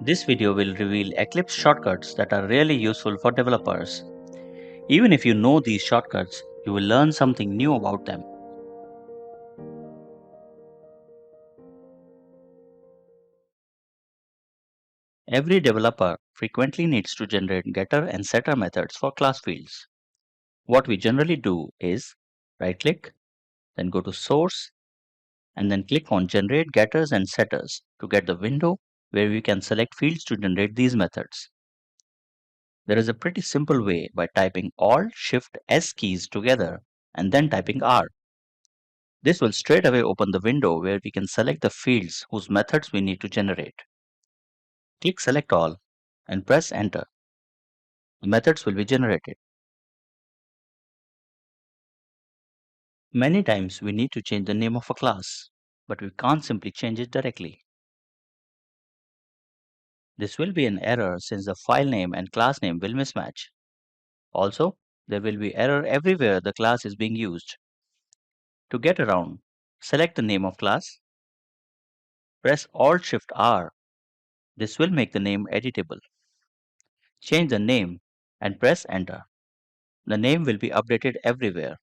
This video will reveal Eclipse shortcuts that are really useful for developers. Even if you know these shortcuts, you will learn something new about them. Every developer frequently needs to generate getter and setter methods for class fields. What we generally do is right-click, then go to Source, and then click on Generate Getters and Setters to get the window where we can select fields to generate these methods. There is a pretty simple way by typing Alt-Shift-S keys together and then typing R. This will straight away open the window where we can select the fields whose methods we need to generate. Click Select All and press Enter. The methods will be generated. Many times we need to change the name of a class, but we can't simply change it directly. This will be an error since the file name and class name will mismatch. Also, there will be error everywhere the class is being used. To get around, select the name of class, press Alt-Shift-R. This will make the name editable. Change the name and press Enter. The name will be updated everywhere.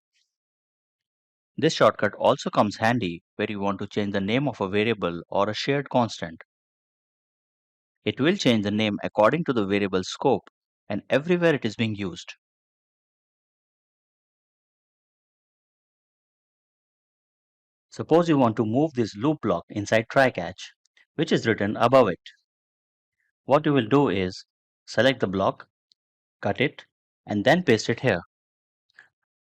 This shortcut also comes handy where you want to change the name of a variable or a shared constant. It will change the name according to the variable scope and everywhere it is being used. Suppose you want to move this loop block inside try-catch, which is written above it. What you will do is select the block, cut it, and then paste it here.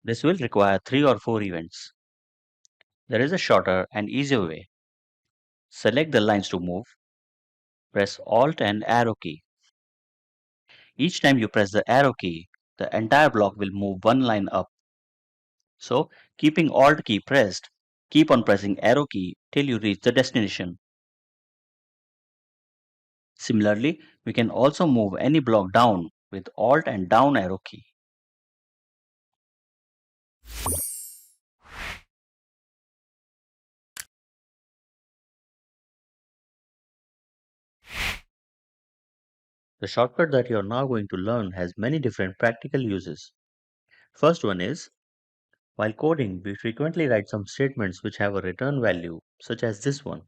This will require 3 or 4 events. There is a shorter and easier way. Select the lines to move, press Alt and arrow key. Each time you press the arrow key, the entire block will move one line up. So, keeping Alt key pressed, keep on pressing arrow key till you reach the destination. Similarly, we can also move any block down with Alt and down arrow key. The shortcut that you are now going to learn has many different practical uses. First one is, while coding, we frequently write some statements which have a return value, such as this one.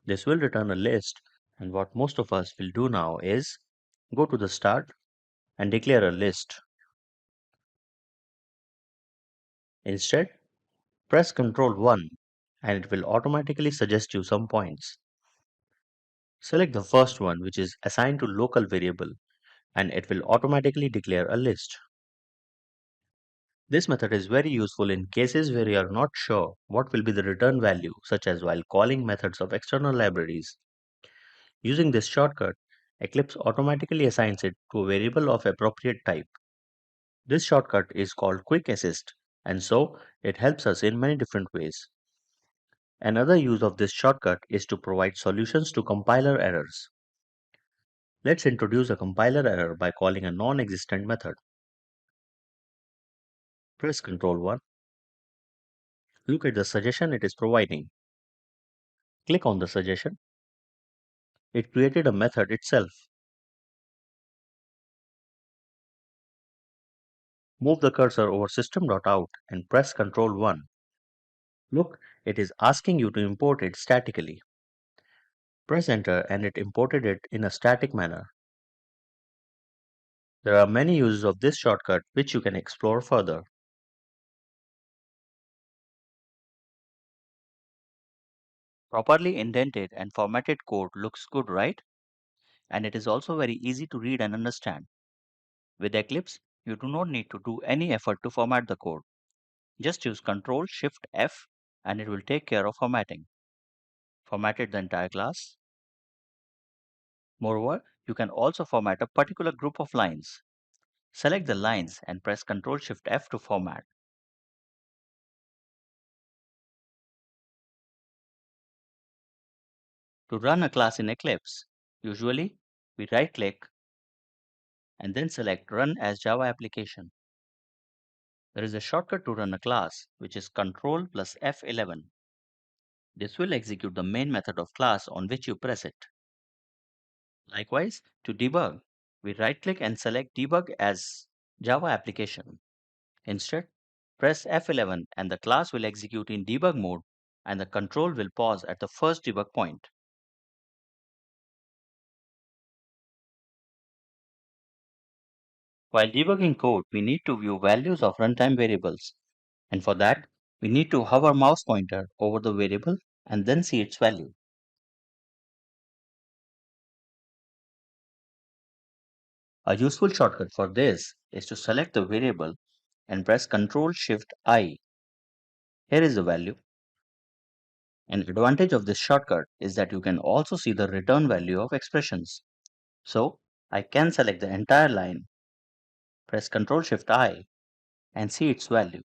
This will return a list, and what most of us will do now is go to the start and declare a list. Instead, press Ctrl 1 and it will automatically suggest you some points. Select the first one, which is assigned to local variable, and it will automatically declare a list. This method is very useful in cases where you are not sure what will be the return value, such as while calling methods of external libraries. Using this shortcut, Eclipse automatically assigns it to a variable of appropriate type. This shortcut is called Quick Assist, and so it helps us in many different ways. Another use of this shortcut is to provide solutions to compiler errors. Let's introduce a compiler error by calling a non-existent method. Press Ctrl 1. Look at the suggestion it is providing. Click on the suggestion. It created a method itself. Move the cursor over system.out and press Ctrl 1. Look, it is asking you to import it statically. Press enter and it imported it in a static manner. There are many uses of this shortcut which you can explore further. Properly indented and formatted code looks good, right? And it is also very easy to read and understand. With Eclipse, you do not need to do any effort to format the code. Just use Ctrl Shift F and it will take care of formatting. Formatted the entire class. Moreover, you can also format a particular group of lines. Select the lines and press Ctrl Shift F to format. To run a class in Eclipse, usually we right-click and then select Run as Java Application. There is a shortcut to run a class, which is Ctrl plus F11. This will execute the main method of class on which you press it. Likewise, to debug, we right-click and select Debug as Java application. Instead, press F11 and the class will execute in debug mode and the control will pause at the first debug point. While debugging code, we need to view values of runtime variables. And for that, we need to hover mouse pointer over the variable and then see its value. A useful shortcut for this is to select the variable and press Ctrl-Shift-I. Here is the value. An advantage of this shortcut is that you can also see the return value of expressions. So, I can select the entire line, press Ctrl-Shift-I, and see its value.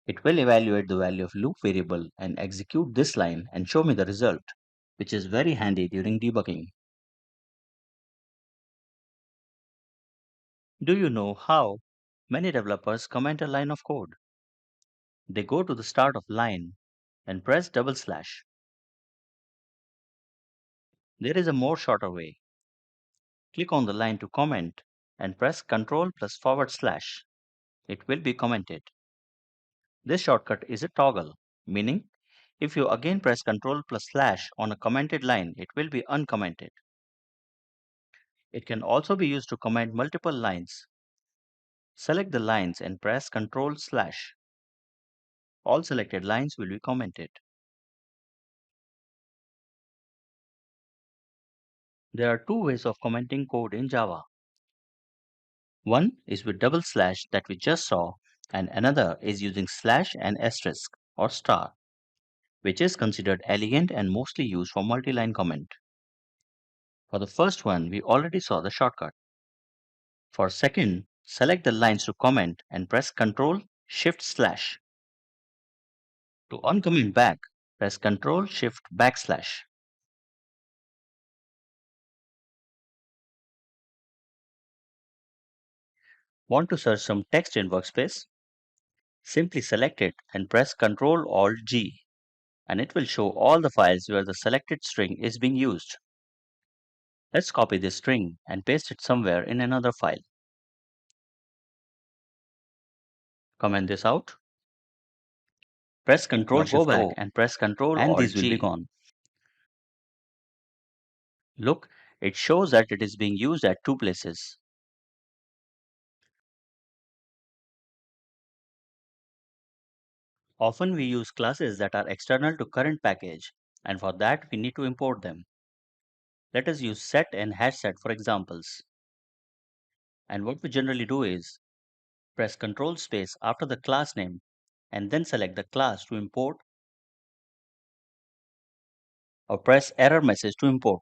It will evaluate the value of loop variable and execute this line and show me the result, which is very handy during debugging. Do you know how many developers comment a line of code? They go to the start of line and press double slash. There is a more shorter way. Click on the line to comment and press Ctrl plus forward slash. It will be commented. This shortcut is a toggle, meaning if you again press Ctrl plus slash on a commented line, it will be uncommented. It can also be used to comment multiple lines. Select the lines and press Ctrl slash. All selected lines will be commented. There are two ways of commenting code in Java. One is with double slash that we just saw, and another is using slash and asterisk or star, which is considered elegant and mostly used for multi-line comment. For the first one, we already saw the shortcut. For second, select the lines to comment and press Ctrl Shift slash. To uncomment back, press Ctrl Shift backslash. Want to search some text in Workspace? Simply select it and press Ctrl Alt G, and it will show all the files where the selected string is being used. Let's copy this string and paste it somewhere in another file. Comment this out. Press Ctrl Shift O and press Ctrl Alt these will be G. gone. Look, it shows that it is being used at two places. Often we use classes that are external to current package, and for that we need to import them. Let us use set and hash set for examples. And what we generally do is press Ctrl space after the class name and then select the class to import, or press error message to import.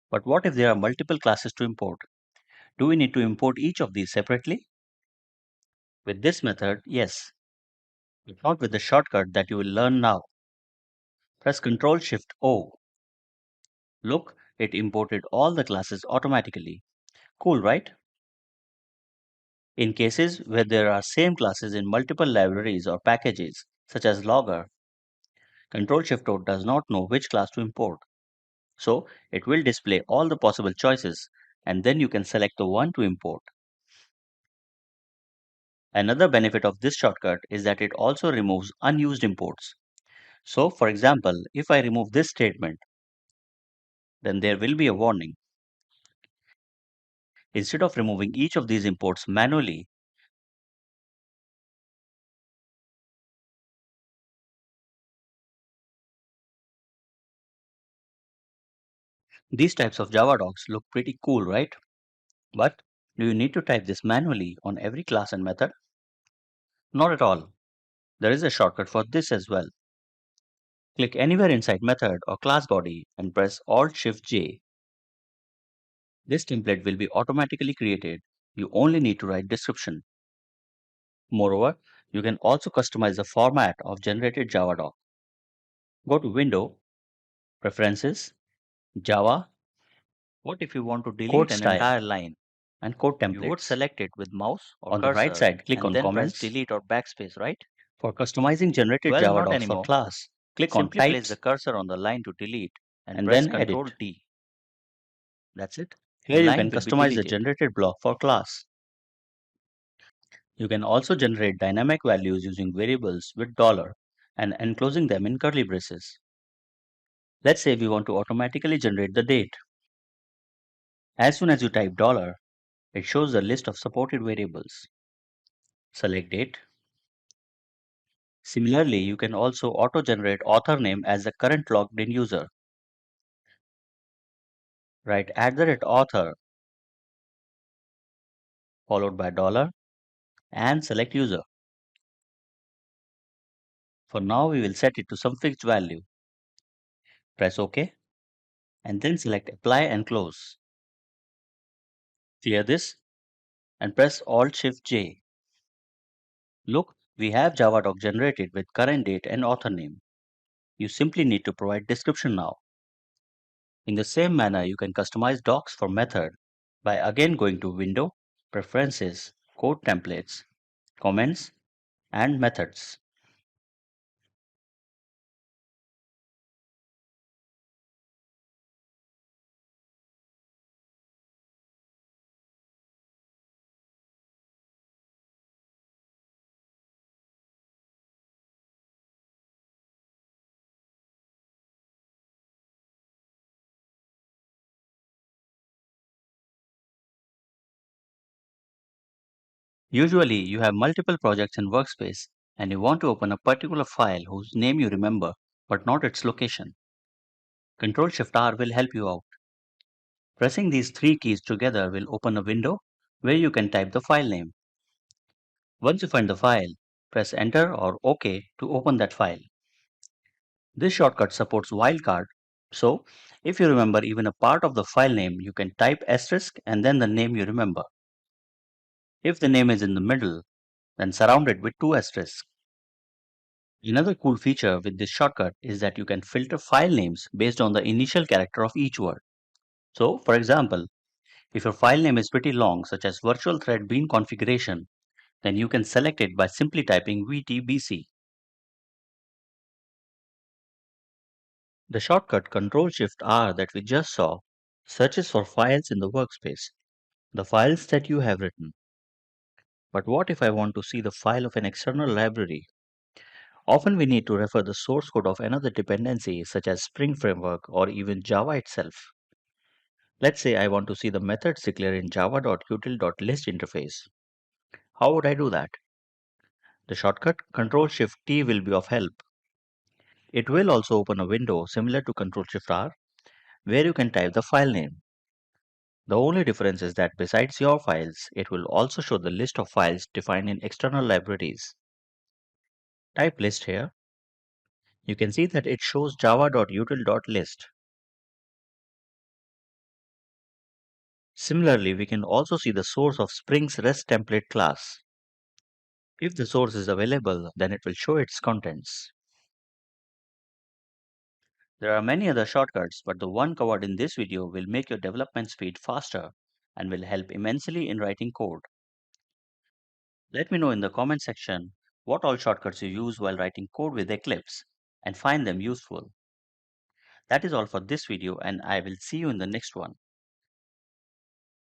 But what if there are multiple classes to import? Do we need to import each of these separately? With this method, yes, but not with the shortcut that you will learn now. Press Ctrl Shift O. Look, it imported all the classes automatically. Cool, right? In cases where there are same classes in multiple libraries or packages, such as Logger, Ctrl Shift O does not know which class to import. So it will display all the possible choices and then you can select the one to import. Another benefit of this shortcut is that it also removes unused imports. So for example, if I remove this statement, then there will be a warning. Instead of removing each of these imports manually, these types of Java docs look pretty cool, right? But do you need to type this manually on every class and method? Not at all. There is a shortcut for this as well. Click anywhere inside method or class body and press Alt-Shift-J. This template will be automatically created. You only need to write description. Moreover, you can also customize the format of generated Java doc. Go to Window, Preferences, Java. What if you want to delete an entire line and code templates? You would select it with mouse or On the right cursor side, click and on then Comments. press delete or backspace, right? For customizing generated Well, Java not docs for anymore. class, click on Simply place Types the cursor on the line to delete and and press then Edit. Ctrl T. That's it. The Here you line can will be customize the deleted. generated block for class. You can also generate dynamic values using variables with dollar and enclosing them in curly braces. Let's say we want to automatically generate the date. As soon as you type dollar, it shows a list of supported variables. Select date. Similarly, you can also auto-generate author name as the current logged in user. Write @author followed by dollar and select user. For now, we will set it to some fixed value. Press OK and then select apply and close. Clear this and press Alt-Shift-J. Look, we have Java doc generated with current date and author name. You simply need to provide description now. In the same manner, you can customize docs for method by again going to Window, Preferences, Code Templates, Comments, and Methods. Usually, you have multiple projects in Workspace and you want to open a particular file whose name you remember but not its location. Ctrl-Shift-R will help you out. Pressing these three keys together will open a window where you can type the file name. Once you find the file, press Enter or OK to open that file. This shortcut supports wildcard, so if you remember even a part of the file name, you can type asterisk and then the name you remember. If the name is in the middle, then surround it with two asterisks. Another cool feature with this shortcut is that you can filter file names based on the initial character of each word. So, for example, if your file name is pretty long, such as virtual thread bean configuration, then you can select it by simply typing VTBC. The shortcut Ctrl-Shift-R that we just saw searches for files in the workspace, the files that you have written. But what if I want to see the file of an external library? Often we need to refer the source code of another dependency such as Spring Framework or even Java itself. Let's say I want to see the methods declared in java.util.list interface. How would I do that? The shortcut Ctrl-Shift-T will be of help. It will also open a window similar to Ctrl-Shift-R where you can type the file name. The only difference is that besides your files, it will also show the list of files defined in external libraries. Type list here. You can see that it shows java.util.list. Similarly, we can also see the source of Spring's REST template class. If the source is available, then it will show its contents. There are many other shortcuts, but the one covered in this video will make your development speed faster and will help immensely in writing code. Let me know in the comment section what all shortcuts you use while writing code with Eclipse and find them useful. That is all for this video and I will see you in the next one.